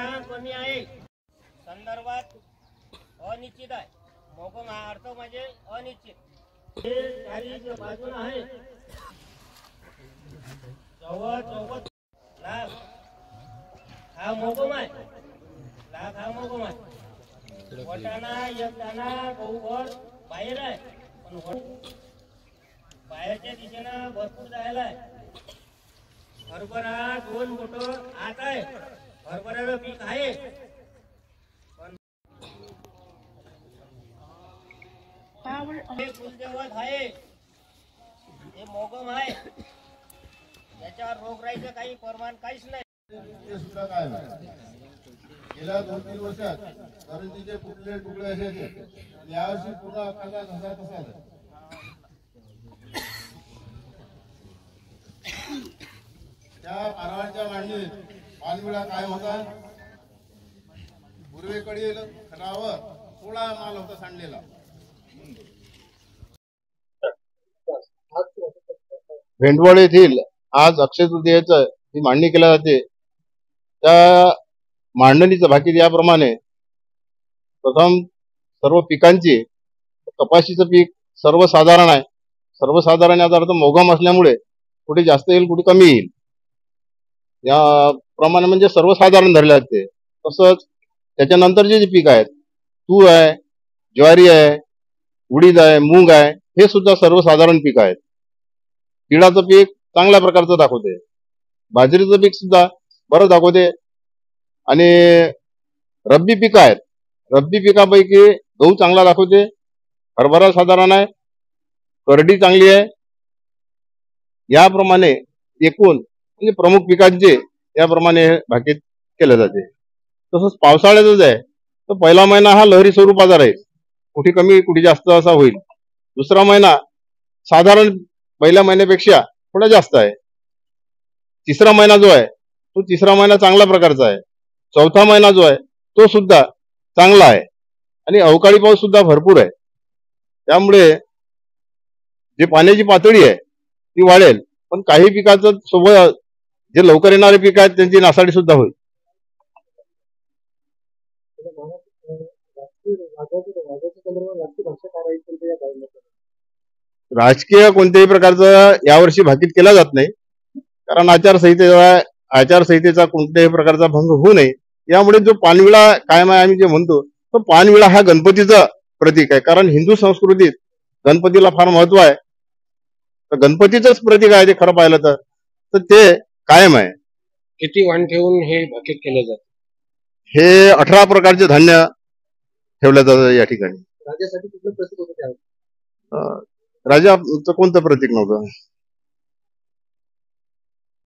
उत्पन्न कमी आहे संदर्भात अनिश्चित आहे। मोगम हा अर्थ म्हणजे अनिश्चित। हे बाजूला आहे 94 लाख हा मोगम आहे। लाख हा मोगम आहे। वटाणा एक दाणा गहूवर बाहेर आहे पण बाहेरच्या दिशेनं भरपूर जायला आहे। हरभरा 2 बोट आत आहे। हरभऱ्याचं पीक आहे पण हे कुलदेवत आहे। हे मोगम आहे। याच्यावर रोगराईचं काही प्रमाण काहीच नाही। ते सुद्धा काय गेल्या 2-3 वर्षात करंजीचे कुठले तुकडे असायचे यावर्षी पुन्हा अख्खा घसा तसा त्या कारवांच्या मांडणीत पानविळा काय होता पूर्वेकडील खणावर 16 माल होता सांडलेला। भेंडवळ येथील आज अक्षय तृतीयेचं जी मांडणी केली जाते त्या मांडणीचं भाकीत याप्रमाणे प्रथम सर्व पिकांची कपाशीचं पीक सर्वसाधारण आहे। सर्वसाधारण याचा अर्थ मोगम असल्यामुळे कुठे जास्त येईल कुठे कमी येईल या प्रमाणे म्हणजे सर्वसाधारण धरले जाते। तसंच त्याच्यानंतरचे जे पीक आहेत तूर आहे, ज्वारी आहे, उडीद आहे, मूग आहे हे सुद्धा सर्वसाधारण पीक आहेत। तिळाचं पीक चांगल्या प्रकारचं दाखवते। बाजरीचं पीक सुद्धा बरं दाखवते आणि रब्बी पीक आहेत। रब्बी पिकापैकी गहू चांगला दाखवते, हरभरा साधारण आहे, करडी चांगली आहे। याप्रमाणे एकूण म्हणजे प्रमुख पिकांचे याप्रमाणे भाकीत केले जाते। तसंच पावसाळ्यातच आहे तर पहिला महिना हा लहरी स्वरूपाचा राहील, कुठे कमी कुठे जास्त असा होईल। दुसरा महिना साधारण पहिल्या महिन्यापेक्षा थोडा जास्त आहे। तिसरा महिना जो आहे तो तिसरा महिना चांगल्या प्रकारचा आहे। चौथा महिना जो आहे तो सुद्धा चांगला आहे आणि अवकाळी पाऊस सुद्धा भरपूर आहे। त्यामुळे जे पाण्याची पातळी आहे ती वाढेल पण काही पिकाचं सोबत जे लवकर येणारे पीक आहेत त्यांची नासाडी सुद्धा होईल। राजकीय कोणत्याही प्रकारचं यावर्षी भाकीत केला जात नाही, कारण आचारसंहितेचा कोणत्याही प्रकारचा भंग होऊ नये यामुळे जो पानविळा कायम आहे आम्ही जे म्हणतो तो पानविळा हा गणपतीचं प्रतीक आहे। कारण हिंदू संस्कृतीत गणपतीला फार महत्व आहे, तर गणपतीचंच प्रतीक आहे ते खरं पाहिलं तर ते कायम आहे। किती वाण ठेवून हे भाकीत केलं जातं? हे 18 प्रकारचे धान्य ठेवलं जातं या ठिकाणी। राजासाठी कुठलं प्रतीक होतं? राजाचं कोणतं प्रतीक नव्हतं।